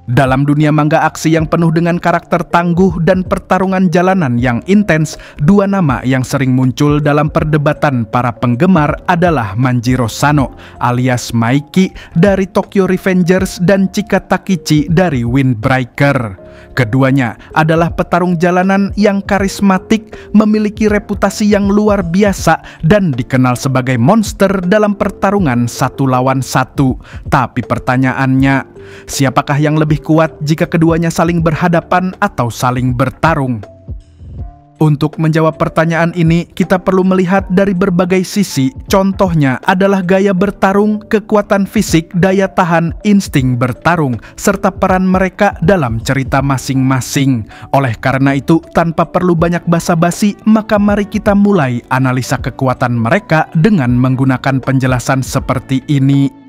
Dalam dunia manga aksi yang penuh dengan karakter tangguh dan pertarungan jalanan yang intens, dua nama yang sering muncul dalam perdebatan para penggemar adalah Manjiro Sano alias Maiki dari Tokyo Revengers dan Chika Takichi dari Windbreaker. Keduanya adalah petarung jalanan yang karismatik, memiliki reputasi yang luar biasa, dan dikenal sebagai monster dalam pertarungan satu lawan satu. Tapi pertanyaannya, siapakah yang lebih kuat jika keduanya saling berhadapan atau saling bertarung? Untuk menjawab pertanyaan ini, kita perlu melihat dari berbagai sisi. Contohnya adalah gaya bertarung, kekuatan fisik, daya tahan, insting bertarung, serta peran mereka dalam cerita masing-masing. Oleh karena itu, tanpa perlu banyak basa-basi, maka mari kita mulai analisa kekuatan mereka dengan menggunakan penjelasan seperti ini.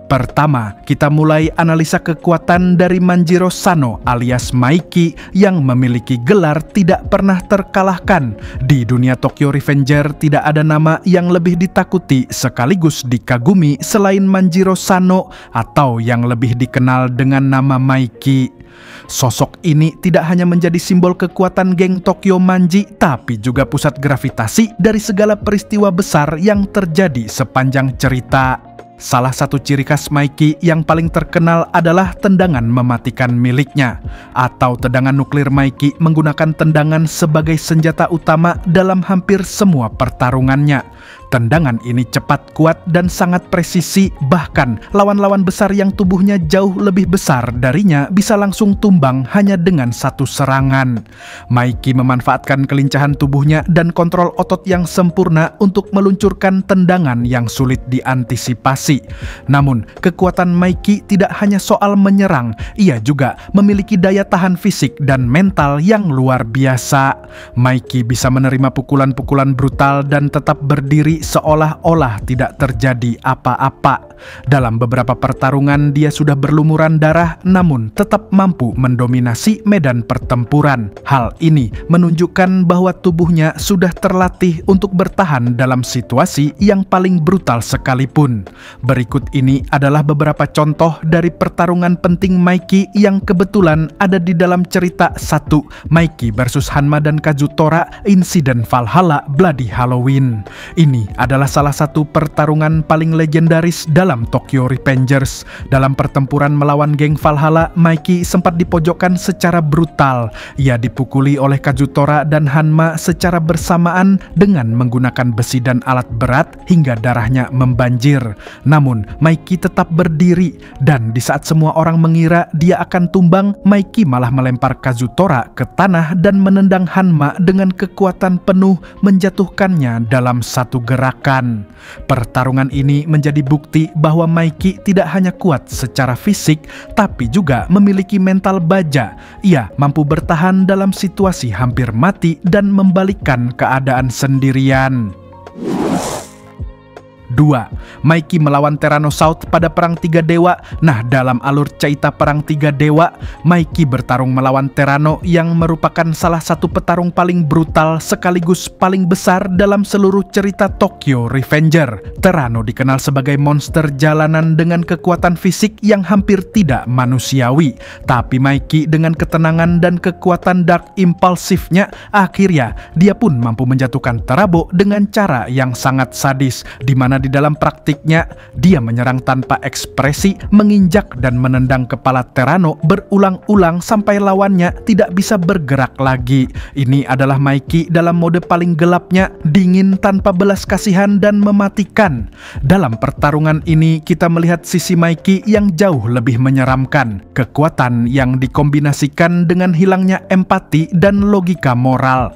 Pertama, kita mulai analisa kekuatan dari Manjiro Sano alias Maiki yang memiliki gelar tidak pernah terkalahkan. Di dunia Tokyo Revenger tidak ada nama yang lebih ditakuti sekaligus dikagumi selain Manjiro Sano atau yang lebih dikenal dengan nama Maiki. Sosok ini tidak hanya menjadi simbol kekuatan geng Tokyo Manji, tapi juga pusat gravitasi dari segala peristiwa besar yang terjadi sepanjang cerita. Salah satu ciri khas Maiki yang paling terkenal adalah tendangan mematikan miliknya, atau tendangan nuklir. Maiki menggunakan tendangan sebagai senjata utama dalam hampir semua pertarungannya. Tendangan ini cepat, kuat, dan sangat presisi, bahkan lawan-lawan besar yang tubuhnya jauh lebih besar darinya bisa langsung tumbang hanya dengan satu serangan. Maiki memanfaatkan kelincahan tubuhnya dan kontrol otot yang sempurna untuk meluncurkan tendangan yang sulit diantisipasi. Namun, kekuatan Maiki tidak hanya soal menyerang, ia juga memiliki daya tahan fisik dan mental yang luar biasa. Maiki bisa menerima pukulan-pukulan brutal dan tetap berdiri seolah-olah tidak terjadi apa-apa. Dalam beberapa pertarungan dia sudah berlumuran darah, namun tetap mampu mendominasi medan pertempuran. Hal ini menunjukkan bahwa tubuhnya sudah terlatih untuk bertahan dalam situasi yang paling brutal sekalipun. Berikut ini adalah beberapa contoh dari pertarungan penting Maiki yang kebetulan ada di dalam cerita 1, Maiki versus Hanma dan Kazutora, Insiden Valhalla Bloody Halloween. Ini adalah salah satu pertarungan paling legendaris dalam Tokyo Revengers. Dalam pertempuran melawan geng Valhalla, Maiki sempat dipojokkan secara brutal. Ia dipukuli oleh Kazutora dan Hanma secara bersamaan dengan menggunakan besi dan alat berat hingga darahnya membanjir. Namun, Maiki tetap berdiri, dan di saat semua orang mengira dia akan tumbang, Maiki malah melempar Kazutora ke tanah dan menendang Hanma dengan kekuatan penuh, menjatuhkannya dalam satu gerakan. Pertarungan ini menjadi bukti bahwa Maiki tidak hanya kuat secara fisik, tapi juga memiliki mental baja. Ia mampu bertahan dalam situasi hampir mati dan membalikkan keadaan sendirian. 2. Maiki melawan Tyrannosaurus pada Perang Tiga Dewa. Nah, dalam alur cerita Perang Tiga Dewa, Maiki bertarung melawan Tyranno yang merupakan salah satu petarung paling brutal sekaligus paling besar dalam seluruh cerita Tokyo Revenger. Tyranno dikenal sebagai monster jalanan dengan kekuatan fisik yang hampir tidak manusiawi. Tapi Maiki dengan ketenangan dan kekuatan dark impulsifnya, akhirnya dia pun mampu menjatuhkan Tarabo dengan cara yang sangat sadis, di mana di dalam praktiknya dia menyerang tanpa ekspresi, menginjak dan menendang kepala Tyranno berulang-ulang sampai lawannya tidak bisa bergerak lagi. Ini adalah Maiki dalam mode paling gelapnya, dingin tanpa belas kasihan dan mematikan. Dalam pertarungan ini kita melihat sisi Maiki yang jauh lebih menyeramkan, kekuatan yang dikombinasikan dengan hilangnya empati dan logika moral.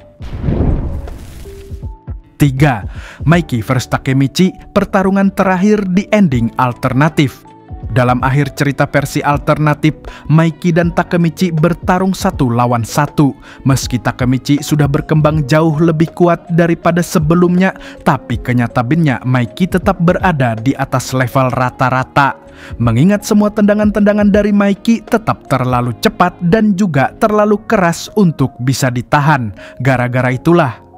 3. Maiki vs Takemichi, pertarungan terakhir di ending alternatif. Dalam akhir cerita versi alternatif, Maiki dan Takemichi bertarung 1 lawan 1. Meski Takemichi sudah berkembang jauh lebih kuat daripada sebelumnya, tapi kenyataannya Maiki tetap berada di atas level rata-rata. Mengingat semua tendangan-tendangan dari Maiki tetap terlalu cepat dan juga terlalu keras untuk bisa ditahan. Gara-gara itulah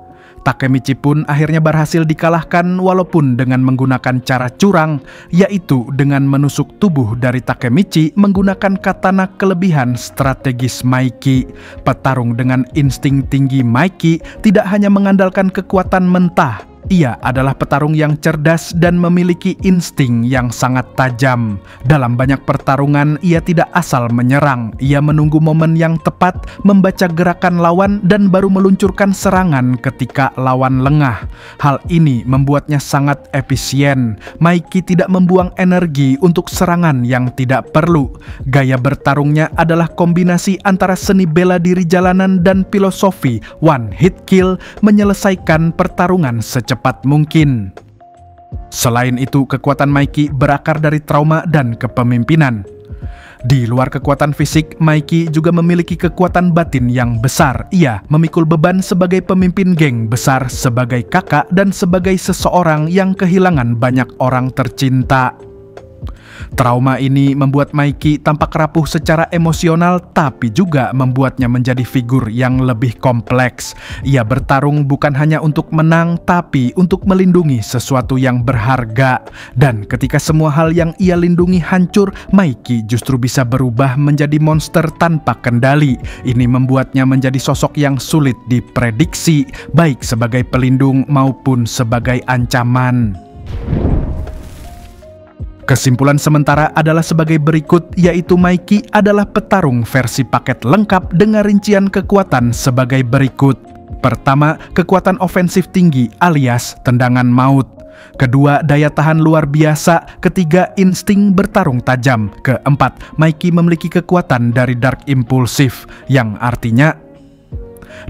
Takemichi pun akhirnya berhasil dikalahkan walaupun dengan menggunakan cara curang, yaitu dengan menusuk tubuh dari Takemichi menggunakan katana kelebihan strategis Maiki. Petarung dengan insting tinggi Maiki tidak hanya mengandalkan kekuatan mentah, ia adalah petarung yang cerdas dan memiliki insting yang sangat tajam. Dalam banyak pertarungan, ia tidak asal menyerang. Ia menunggu momen yang tepat, membaca gerakan lawan, dan baru meluncurkan serangan ketika lawan lengah. Hal ini membuatnya sangat efisien. Maiki tidak membuang energi untuk serangan yang tidak perlu. Gaya bertarungnya adalah kombinasi antara seni bela diri jalanan dan filosofi one hit kill, menyelesaikan pertarungan secepat mungkin. Selain itu, kekuatan Maiki berakar dari trauma dan kepemimpinan. Di luar kekuatan fisik, Maiki juga memiliki kekuatan batin yang besar. Ia memikul beban sebagai pemimpin geng besar, sebagai kakak, dan sebagai seseorang yang kehilangan banyak orang tercinta. Trauma ini membuat Maiki tampak rapuh secara emosional, tapi juga membuatnya menjadi figur yang lebih kompleks. Ia bertarung bukan hanya untuk menang, tapi untuk melindungi sesuatu yang berharga. Dan ketika semua hal yang ia lindungi hancur, Maiki justru bisa berubah menjadi monster tanpa kendali. Ini membuatnya menjadi sosok yang sulit diprediksi, baik sebagai pelindung maupun sebagai ancaman. Kesimpulan sementara adalah sebagai berikut, yaitu Maiki adalah petarung versi paket lengkap dengan rincian kekuatan sebagai berikut. Pertama, kekuatan ofensif tinggi alias tendangan maut. Kedua, daya tahan luar biasa. Ketiga, insting bertarung tajam. Keempat, Maiki memiliki kekuatan dari Dark Impulsive, yang artinya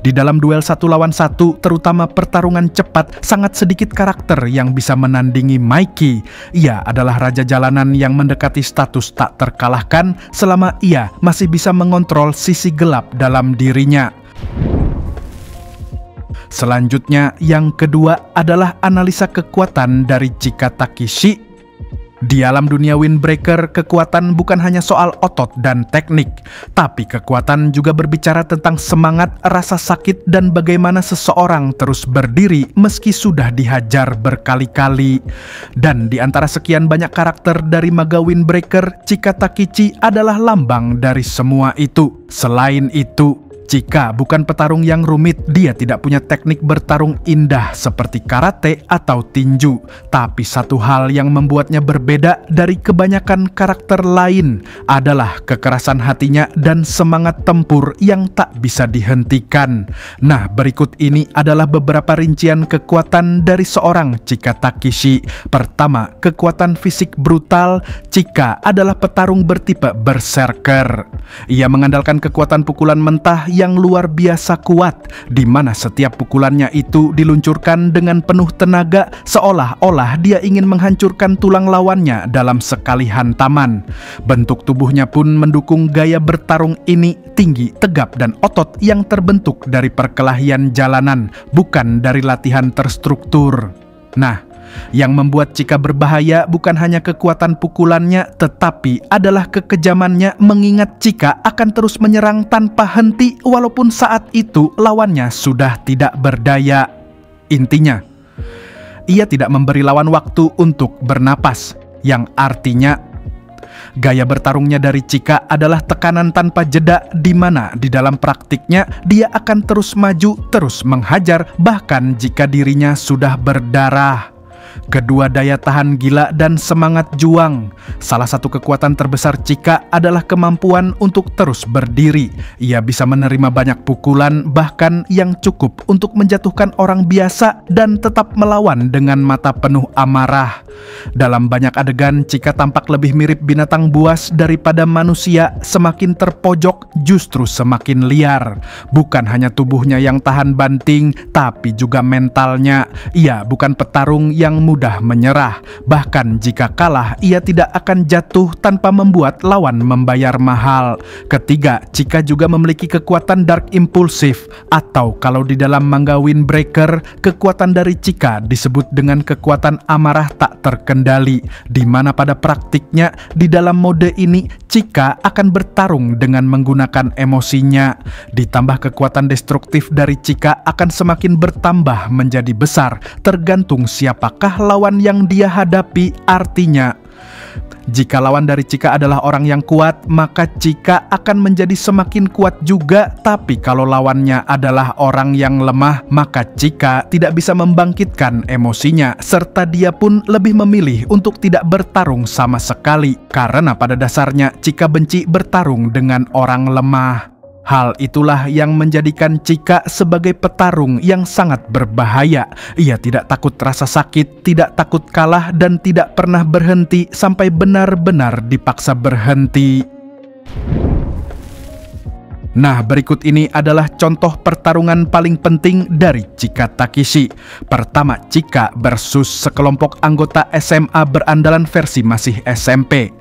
di dalam duel 1 lawan 1, terutama pertarungan cepat, sangat sedikit karakter yang bisa menandingi Maiki. Ia adalah raja jalanan yang mendekati status tak terkalahkan selama ia masih bisa mengontrol sisi gelap dalam dirinya. Selanjutnya, yang kedua adalah analisa kekuatan dari Chika Takeshi. Di alam dunia Windbreaker, kekuatan bukan hanya soal otot dan teknik, tapi kekuatan juga berbicara tentang semangat, rasa sakit, dan bagaimana seseorang terus berdiri meski sudah dihajar berkali-kali. Dan di antara sekian banyak karakter dari Maga Windbreaker, Chika Takeshi adalah lambang dari semua itu. Selain itu, Chika bukan petarung yang rumit. Dia tidak punya teknik bertarung indah seperti karate atau tinju. Tapi satu hal yang membuatnya berbeda dari kebanyakan karakter lain adalah kekerasan hatinya dan semangat tempur yang tak bisa dihentikan. Nah, berikut ini adalah beberapa rincian kekuatan dari seorang Chika Takeshi. Pertama, kekuatan fisik brutal. Chika adalah petarung bertipe berserker. Ia mengandalkan kekuatan pukulan mentah yang luar biasa kuat, di mana setiap pukulannya itu diluncurkan dengan penuh tenaga, seolah-olah dia ingin menghancurkan tulang lawannya dalam sekali hantaman. Bentuk tubuhnya pun mendukung gaya bertarung ini, tinggi, tegap, dan otot yang terbentuk dari perkelahian jalanan, bukan dari latihan terstruktur. Nah, yang membuat Chika berbahaya bukan hanya kekuatan pukulannya, tetapi adalah kekejamannya, mengingat Chika akan terus menyerang tanpa henti walaupun saat itu lawannya sudah tidak berdaya. Intinya, ia tidak memberi lawan waktu untuk bernapas, yang artinya gaya bertarungnya dari Chika adalah tekanan tanpa jeda, di mana di dalam praktiknya dia akan terus maju, terus menghajar, bahkan jika dirinya sudah berdarah. Kedua, daya tahan gila dan semangat juang. Salah satu kekuatan terbesar Chika adalah kemampuan untuk terus berdiri. Ia bisa menerima banyak pukulan, bahkan yang cukup untuk menjatuhkan orang biasa, dan tetap melawan dengan mata penuh amarah. Dalam banyak adegan, Chika tampak lebih mirip binatang buas daripada manusia. Semakin terpojok, justru semakin liar. Bukan hanya tubuhnya yang tahan banting, tapi juga mentalnya. Ia bukan petarung yang mudah menyerah. Bahkan jika kalah, ia tidak akan jatuh tanpa membuat lawan membayar mahal. Ketiga, Chika juga memiliki kekuatan Dark Impulsive, atau kalau di dalam manga Windbreaker, kekuatan dari Chika disebut dengan kekuatan amarah tak terkendali, di mana pada praktiknya di dalam mode ini Chika akan bertarung dengan menggunakan emosinya. Ditambah kekuatan destruktif dari Chika akan semakin bertambah menjadi besar, tergantung siapakah lawan yang dia hadapi. Artinya, jika lawan dari Chika adalah orang yang kuat, maka Chika akan menjadi semakin kuat juga. Tapi kalau lawannya adalah orang yang lemah, maka Chika tidak bisa membangkitkan emosinya, serta dia pun lebih memilih untuk tidak bertarung sama sekali. Karena pada dasarnya Chika benci bertarung dengan orang lemah. Hal itulah yang menjadikan Chika sebagai petarung yang sangat berbahaya. Ia tidak takut rasa sakit, tidak takut kalah, dan tidak pernah berhenti sampai benar-benar dipaksa berhenti. Nah, berikut ini adalah contoh pertarungan paling penting dari Chika Takeshi. Pertama, Chika versus sekelompok anggota SMA berandalan versi masih SMP.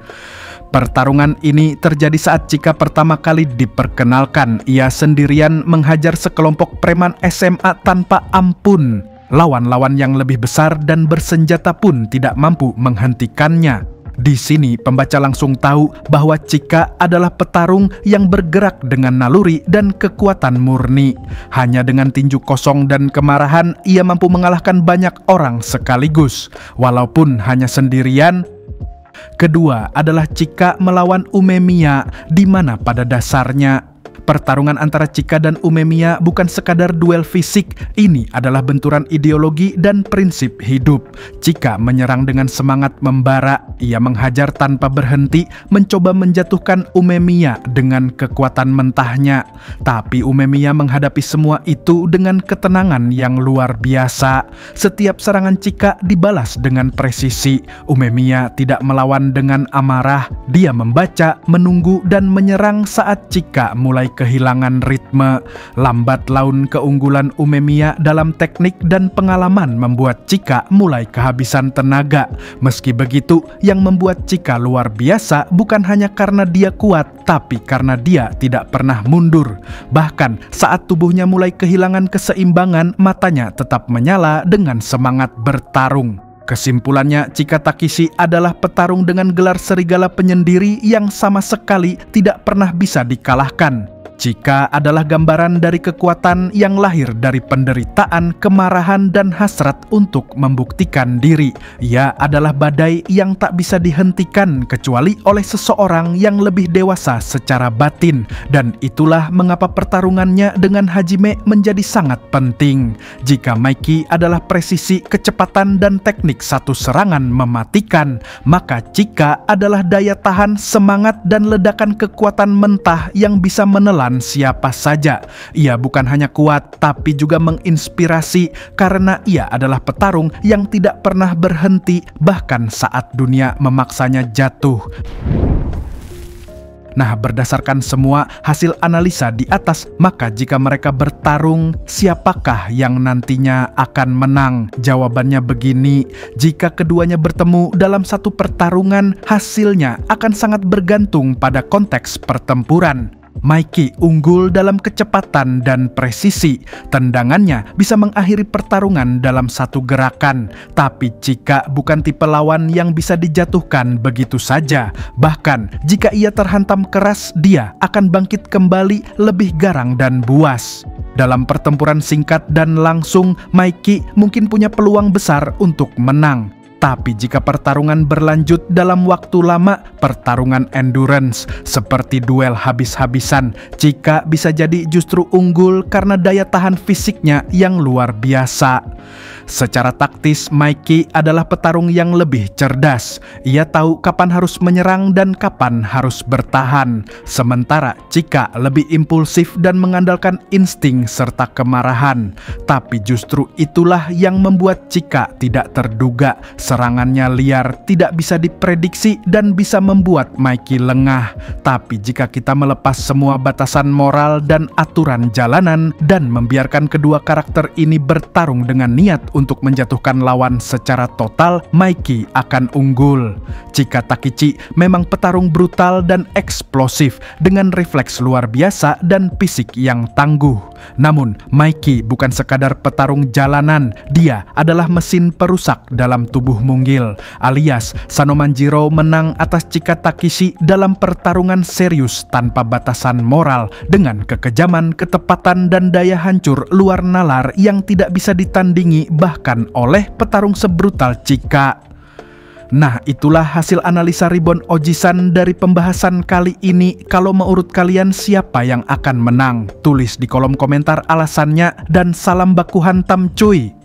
Pertarungan ini terjadi saat Chika pertama kali diperkenalkan. Ia sendirian menghajar sekelompok preman SMA tanpa ampun. Lawan-lawan yang lebih besar dan bersenjata pun tidak mampu menghentikannya. Di sini pembaca langsung tahu bahwa Chika adalah petarung yang bergerak dengan naluri dan kekuatan murni. Hanya dengan tinju kosong dan kemarahan, ia mampu mengalahkan banyak orang sekaligus. Walaupun hanya sendirian. Kedua adalah Chika melawan Umemiya, di mana pada dasarnya pertarungan antara Chika dan Umemiya bukan sekadar duel fisik. Ini adalah benturan ideologi dan prinsip hidup. Chika menyerang dengan semangat membara. Ia menghajar tanpa berhenti, mencoba menjatuhkan Umemiya dengan kekuatan mentahnya. Tapi Umemiya menghadapi semua itu dengan ketenangan yang luar biasa. Setiap serangan Chika dibalas dengan presisi. Umemiya tidak melawan dengan amarah. Dia membaca, menunggu, dan menyerang saat Chika mulai kehilangan ritme. Lambat laun keunggulan Umemiya dalam teknik dan pengalaman membuat Chika mulai kehabisan tenaga. Meski begitu, yang membuat Chika luar biasa bukan hanya karena dia kuat, tapi karena dia tidak pernah mundur. Bahkan saat tubuhnya mulai kehilangan keseimbangan, matanya tetap menyala dengan semangat bertarung. Kesimpulannya, Chika Takeshi adalah petarung dengan gelar serigala penyendiri yang sama sekali tidak pernah bisa dikalahkan. Chika adalah gambaran dari kekuatan yang lahir dari penderitaan, kemarahan, dan hasrat untuk membuktikan diri. Ia adalah badai yang tak bisa dihentikan kecuali oleh seseorang yang lebih dewasa secara batin. Dan itulah mengapa pertarungannya dengan Hajime menjadi sangat penting. Jika Maiki adalah presisi, kecepatan, dan teknik satu serangan mematikan, maka Chika adalah daya tahan, semangat, dan ledakan kekuatan mentah yang bisa menelan siapa saja. Ia bukan hanya kuat, tapi juga menginspirasi karena ia adalah petarung yang tidak pernah berhenti, bahkan saat dunia memaksanya jatuh. Nah, berdasarkan semua hasil analisa di atas, maka jika mereka bertarung, siapakah yang nantinya akan menang? Jawabannya begini, jika keduanya bertemu dalam satu pertarungan, hasilnya akan sangat bergantung pada konteks pertempuran. Maiki unggul dalam kecepatan dan presisi. Tendangannya bisa mengakhiri pertarungan dalam satu gerakan. Tapi Chika bukan tipe lawan yang bisa dijatuhkan begitu saja. Bahkan jika ia terhantam keras, dia akan bangkit kembali lebih garang dan buas. Dalam pertempuran singkat dan langsung, Maiki mungkin punya peluang besar untuk menang. Tapi jika pertarungan berlanjut dalam waktu lama, pertarungan endurance seperti duel habis-habisan, Chika bisa jadi justru unggul karena daya tahan fisiknya yang luar biasa. Secara taktis, Maiki adalah petarung yang lebih cerdas. Ia tahu kapan harus menyerang dan kapan harus bertahan. Sementara Chika lebih impulsif dan mengandalkan insting serta kemarahan. Tapi justru itulah yang membuat Chika tidak terduga. Serangannya liar, tidak bisa diprediksi, dan bisa membuat Maiki lengah. Tapi jika kita melepas semua batasan moral dan aturan jalanan dan membiarkan kedua karakter ini bertarung dengan niat untuk menjatuhkan lawan secara total, Maiki akan unggul. Chika Takichi memang petarung brutal dan eksplosif dengan refleks luar biasa dan fisik yang tangguh. Namun, Maiki bukan sekadar petarung jalanan, dia adalah mesin perusak dalam tubuh Munggil. Alias, Sano Manjiro menang atas Chika Takichi dalam pertarungan serius tanpa batasan moral dengan kekejaman, ketepatan, dan daya hancur luar nalar yang tidak bisa ditandingi bahkan oleh petarung sebrutal Chika. Nah, itulah hasil analisa Ribbon Ojisan dari pembahasan kali ini. Kalau menurut kalian siapa yang akan menang? Tulis di kolom komentar alasannya dan salam baku hantam cuy!